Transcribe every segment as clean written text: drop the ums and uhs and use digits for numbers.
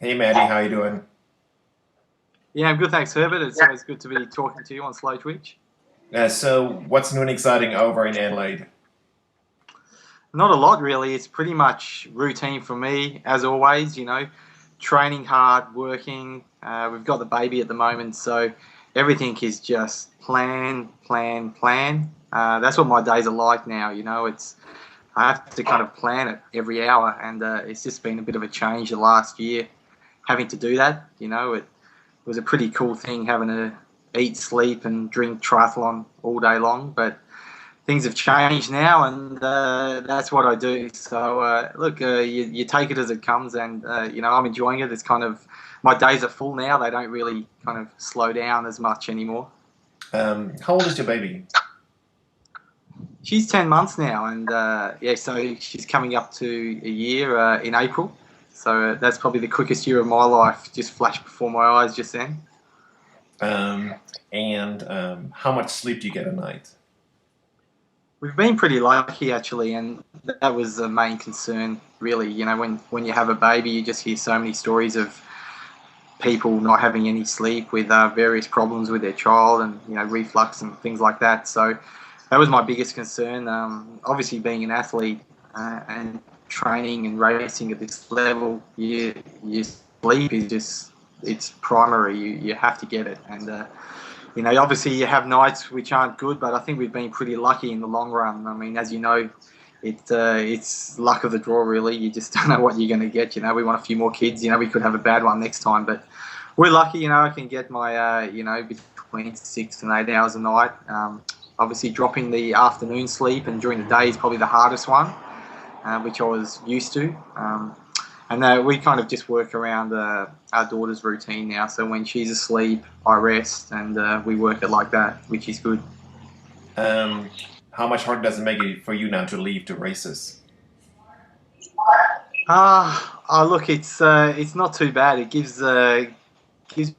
Hey Maddie, how you doing? Yeah, I'm good, thanks, Herbert. It's always good to be talking to you on Slow Twitch. So what's new and exciting over in Adelaide? Not a lot, really. It's pretty much routine for me, as always, training hard, working. We've got the baby at the moment, so everything is just plan, plan, plan. That's what my days are like now, I have to kind of plan it every hour, and it's just been a bit of a change the last year having to do that. It was a pretty cool thing having to eat, sleep, and drink triathlon all day long. But things have changed now, and that's what I do. So look, you take it as it comes, and I'm enjoying it. It's kind of my days are full now. They don't really kind of slow down as much anymore. How old is your baby? She's 10 months now, and yeah, so she's coming up to a year in April. So that's probably the quickest year of my life. Just flashed before my eyes just then. Um, and how much sleep do you get a night? We've been pretty lucky actually, and that was the main concern. Really, when you have a baby, you just hear so many stories of people not having any sleep with various problems with their child, and reflux and things like that. So that was my biggest concern. Obviously, being an athlete and training and racing at this level, you sleep is just it's primary. You have to get it, and obviously you have nights which aren't good, but I think we've been pretty lucky in the long run. I mean, as you know, it's luck of the draw, really. You just don't know what you're going to get. We want a few more kids. We could have a bad one next time, but we're lucky. I can get my, between 6 and 8 hours a night. Obviously, dropping the afternoon sleep and during the day is probably the hardest one, which I was used to. And we kind of just work around our daughter's routine now. So when she's asleep, I rest, and we work it like that, which is good. Um, how much harder does it make it for you now to leave the races? Look, it's not too bad. It gives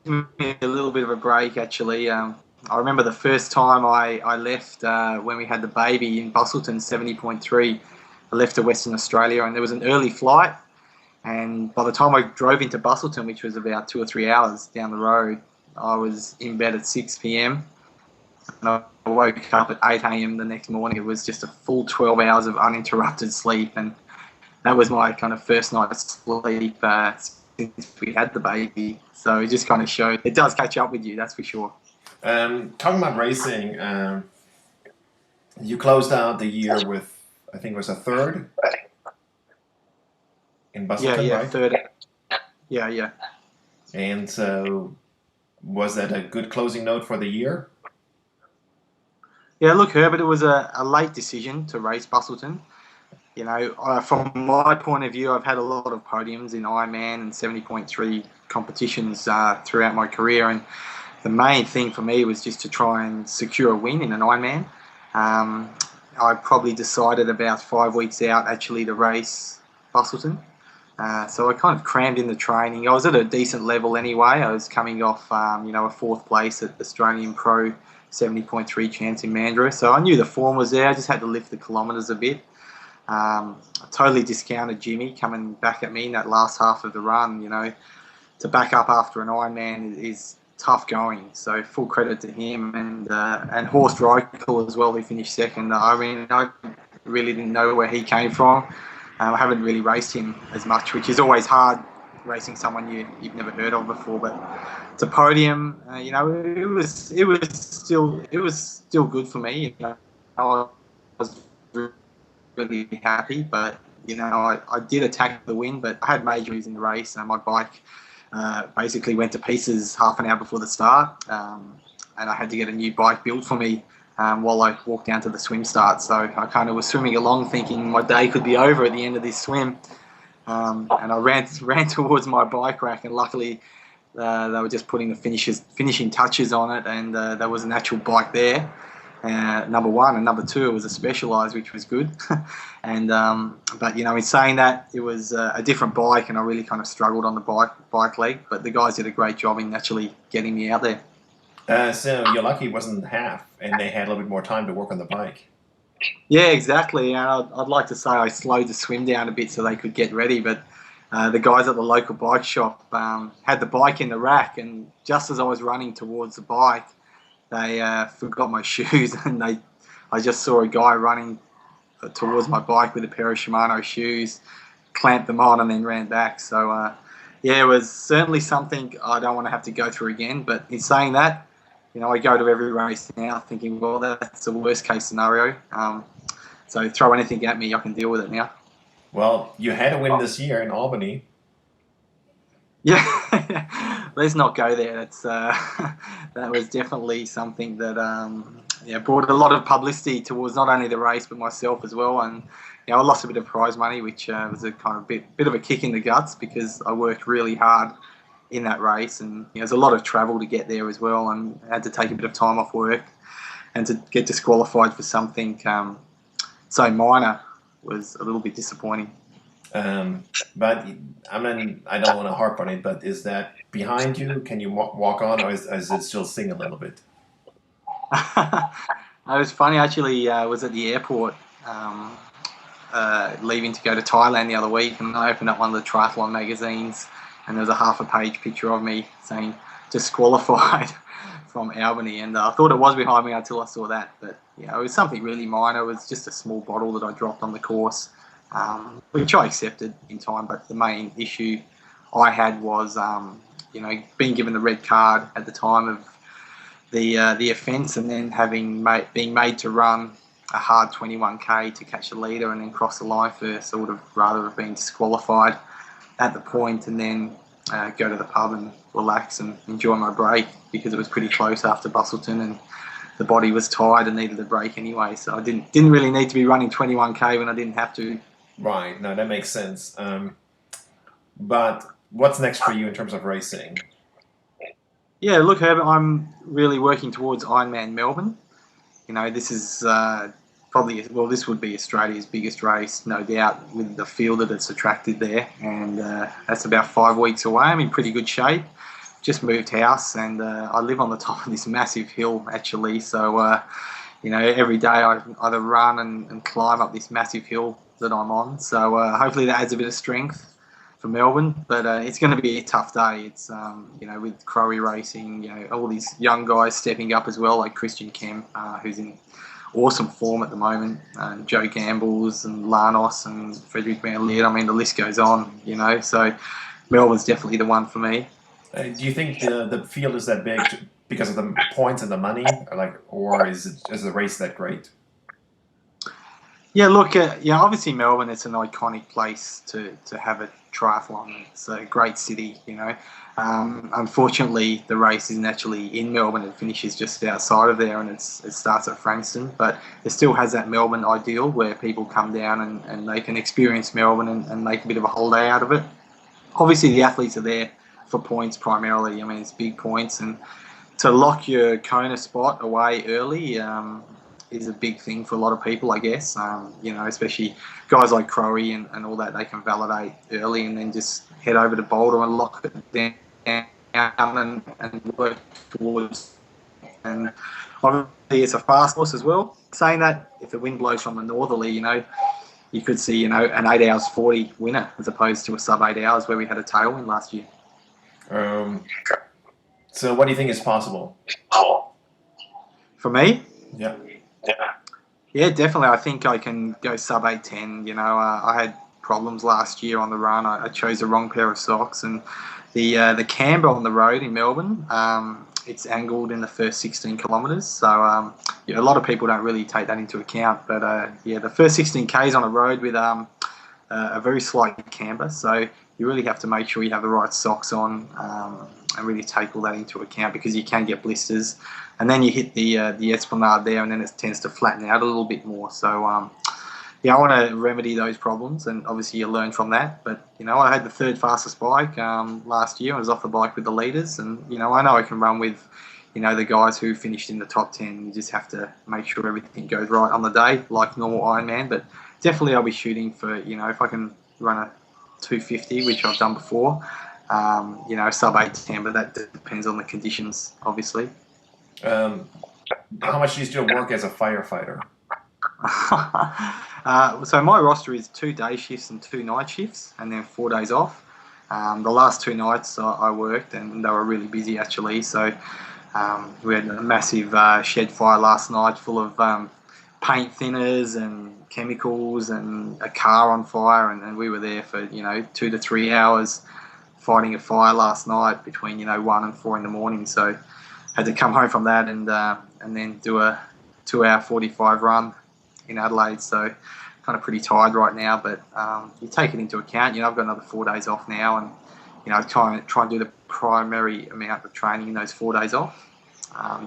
me a little bit of a break, actually. I remember the first time I left when we had the baby in Busselton, 70.3. I left to Western Australia, and there was an early flight. And by the time I drove into Busselton, which was about 2 or 3 hours down the road, I was in bed at 6 p.m. and I woke up at 8 a.m. the next morning. It was just a full 12 hours of uninterrupted sleep, and that was my kind of first night's sleep since we had the baby. So it just kind of showed it does catch up with you, that's for sure. Talking about racing, you closed out the year with, I think it was a third in Yeah, Busselton, yeah, right? third. Yeah, yeah. And so was that a good closing note for the year? Yeah, look, Herbert, it was a late decision to race Busselton. From my point of view, I've had a lot of podiums in Ironman and 70.3 competitions throughout my career, and the main thing for me was just to try and secure a win in an Ironman. Um, I probably decided about 5 weeks out actually to race Busselton. So I kind of crammed in the training. I was at a decent level anyway. I was coming off, a fourth place at Australian Pro 70.3 chance in Mandurah. So I knew the form was there. I just had to lift the kilometres a bit. I totally discounted Jimmy coming back at me in that last half of the run. To back up after an Ironman is tough going. So full credit to him and Horst Reichel as well, who finished second. I mean, I really didn't know where he came from. I haven't really raced him as much, which is always hard racing someone you've never heard of before. But to podium, it was still good for me. I was really happy, but I did attack the win, but I had major injuries in the race, and my bike basically went to pieces half an hour before the start, and I had to get a new bike built for me while I walked down to the swim start. So I kind of was swimming along thinking my day could be over at the end of this swim, and I ran towards my bike rack, and luckily they were just putting the finishing touches on it, and there was an actual bike there. Number one, and number two, it was a Specialized, which was good. And but in saying that, it was a different bike, and I really kind of struggled on the bike leg. But the guys did a great job in actually getting me out there. So you're lucky it wasn't half, and they had a little bit more time to work on the bike. Yeah, exactly. And I'd like to say I slowed the swim down a bit so they could get ready, but the guys at the local bike shop had the bike in the rack, and just as I was running towards the bike, they forgot my shoes, and I just saw a guy running towards my bike with a pair of Shimano shoes, clamped them on, and then ran back. So yeah, it was certainly something I don't want to have to go through again. But in saying that, I go to every race now thinking, well, that's the worst case scenario. So throw anything at me, I can deal with it now. Well, you had a win this year in Albany. Yeah, let's not go there. That's that was definitely something that brought a lot of publicity towards not only the race but myself as well. And I lost a bit of prize money, which was a kind of bit of a kick in the guts because I worked really hard in that race, and there's a lot of travel to get there as well, and I had to take a bit of time off work, and to get disqualified for something so minor was a little bit disappointing. But I mean, I don't want to harp on it, but is that behind you? Can you walk on, or is it still sing a little bit? It was funny, actually. I was at the airport leaving to go to Thailand the other week, and I opened up one of the triathlon magazines, and there was a half-a-page picture of me saying disqualified from Albany, and I thought it was behind me until I saw that. But it was something really minor. It was just a small bottle that I dropped on the course, which I accepted in time. But the main issue I had was, being given the red card at the time of the offence, and then being made to run a hard 21k to catch the leader and then cross the line first. I would have rather have been disqualified at the point and then go to the pub and relax and enjoy my break, because it was pretty close after Bustleton and the body was tired and needed a break anyway. So I didn't really need to be running 21k when I didn't have to. Right. No, that makes sense. But what's next for you in terms of racing? Yeah, look, Herbert, I'm really working towards Ironman Melbourne. This is this would be Australia's biggest race, no doubt, with the field that it's attracted there. And that's about 5 weeks away. I'm in pretty good shape. Just moved house, and I live on the top of this massive hill, actually. So, every day I either run and climb up this massive hill that I'm on. So hopefully that adds a bit of strength for Melbourne. But it's going to be a tough day. It's, with Crowy racing, all these young guys stepping up as well, like Christian Kemp, who's in awesome form at the moment, and Joe Gambles and Lanos and Frederick Van Leer. I mean, the list goes on, So Melbourne's definitely the one for me. Do you think the field is that big because of the points and the money, or is the race that great? Yeah, look, obviously Melbourne, it's an iconic place to have a triathlon. It's a great city, Unfortunately, the race isn't actually in Melbourne. It finishes just outside of there, and it starts at Frankston. But it still has that Melbourne ideal where people come down and they can experience Melbourne and make a bit of a holiday out of it. Obviously, the athletes are there for points primarily. I mean, it's big points, and to lock your Kona spot away early is a big thing for a lot of people, I guess. Especially guys like Crowy and all that, they can validate early and then just head over to Boulder and lock it down and work towards. And obviously it's a fast course as well. Saying that, if the wind blows from the northerly, you could see, an 8 hours 40 winner as opposed to a sub 8 hours where we had a tailwind last year. So what do you think is possible? For me? Yeah. Yeah, definitely. I think I can go sub 8:10. I had problems last year on the run. I chose the wrong pair of socks, and the camber on the road in Melbourne, it's angled in the first 16 kilometres. So a lot of people don't really take that into account. But the first 16 Ks on a road with a very slight camber. So you really have to make sure you have the right socks on and really take all that into account, because you can get blisters. And then you hit the esplanade there, and then it tends to flatten out a little bit more. So, I want to remedy those problems, and obviously you learn from that. But, I had the third fastest bike last year. I was off the bike with the leaders, and, I know I can run with, the guys who finished in the top 10. You just have to make sure everything goes right on the day, like normal Ironman. But definitely I'll be shooting for, if I can run a 250, which I've done before, sub 8:10, but that depends on the conditions, obviously. How much do you still work as a firefighter? So my roster is 2 day shifts and 2 night shifts, and then 4 days off. The last 2 nights I worked, and they were really busy actually. So we had a massive shed fire last night full of paint thinners and chemicals and a car on fire, and we were there for 2 to 3 hours fighting a fire last night between 1 and 4 in the morning. So had to come home from that and then do a 2-hour 45 run in Adelaide. So kind of pretty tired right now, but you take it into account. I've got another 4 days off now, and try and do the primary amount of training in those 4 days off,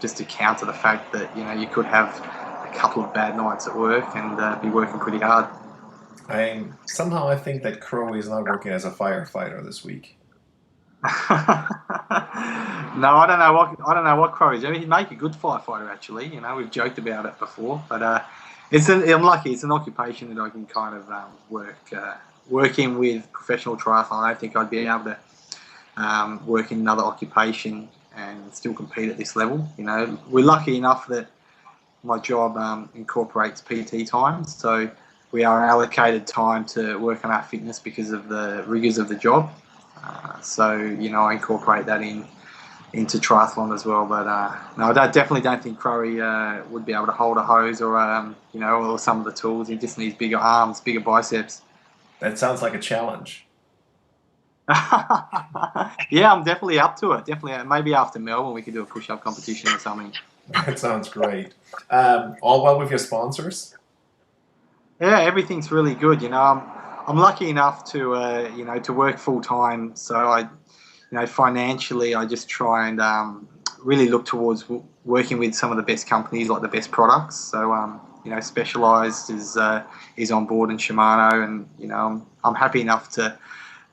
just to counter the fact that you could have a couple of bad nights at work and be working pretty hard. Somehow I think that Crow is not working as a firefighter this week. No, I don't know what Crow is. I mean, he'd make a good firefighter actually. We've joked about it before, but I'm lucky. It's an occupation that I can kind of work in with professional triathlon. I don't think I'd be able to work in another occupation and still compete at this level. We're lucky enough that my job incorporates PT time, so we are allocated time to work on our fitness because of the rigors of the job. So I incorporate that into triathlon as well. But no, I definitely don't think Crowy would be able to hold a hose or or some of the tools. He just needs bigger arms, bigger biceps. That sounds like a challenge. Yeah, I'm definitely up to it. Definitely, maybe after Melbourne we could do a push-up competition or something. That sounds great. All well with your sponsors? Yeah, everything's really good. I'm lucky enough to to work full time. So I, financially, I just try and really look towards working with some of the best companies, like the best products. So Specialized is on board in Shimano, and I'm happy enough to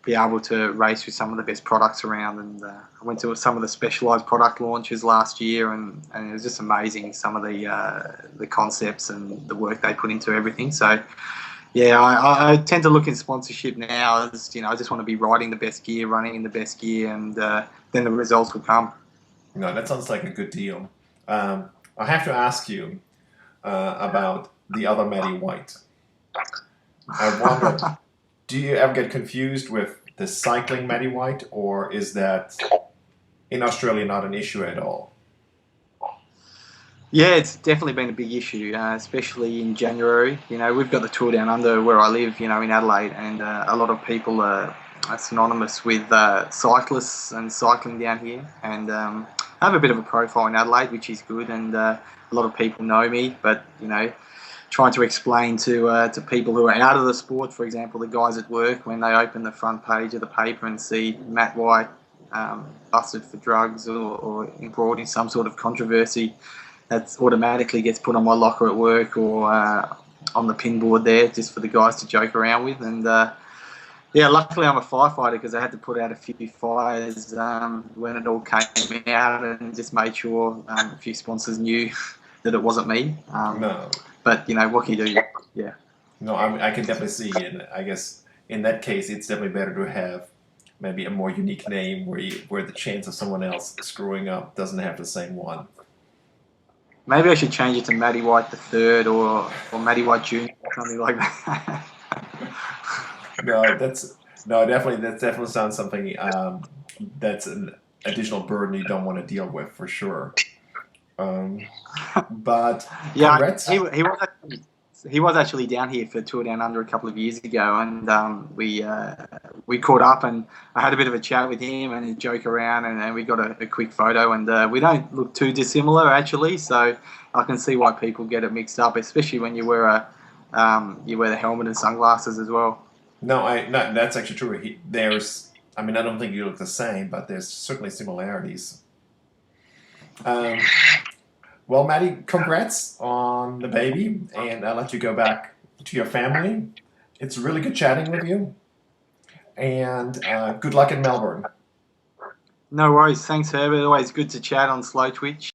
be able to race with some of the best products around. And I went to some of the Specialized product launches last year, and it was just amazing, some of the concepts and the work they put into everything. So yeah, I tend to look in sponsorship now as I just want to be riding the best gear, running in the best gear, and then the results will come. No, that sounds like a good deal. I have to ask you about the other Matty White. I wonder, do you ever get confused with the cycling Matty White, or is that in Australia not an issue at all? Yeah, it's definitely been a big issue, especially in January. We've got the Tour Down Under where I live, in Adelaide, and a lot of people are synonymous with cyclists and cycling down here. And I have a bit of a profile in Adelaide, which is good, and a lot of people know me. But trying to explain to people who are out of the sport, for example, the guys at work, when they open the front page of the paper and see Matt White busted for drugs or embroiled in some sort of controversy, that automatically gets put on my locker at work or on the pin board there, just for the guys to joke around with. And luckily I'm a firefighter, because I had to put out a few fires when it all came out, and just made sure a few sponsors knew that it wasn't me. No. But what can you do? Yeah. No, I can definitely see, and I guess in that case it's definitely better to have maybe a more unique name where the chance of someone else screwing up doesn't have the same one. Maybe I should change it to Matty White the Third or Matty White Jr. or something like that. That definitely sounds something that's an additional burden you don't want to deal with, for sure. But yeah, congrats. he was actually down here for Tour Down Under a couple of years ago, and we caught up, and I had a bit of a chat with him and a joke around, and we got a quick photo, and we don't look too dissimilar actually, so I can see why people get it mixed up, especially when you wear the helmet and sunglasses as well. No, that's actually true. I don't think you look the same, but there's certainly similarities. Well, Matty, congrats on the baby, and I'll let you go back to your family. It's really good chatting with you, and good luck in Melbourne. No worries. Thanks, Herbert. Always good to chat on Slow Twitch.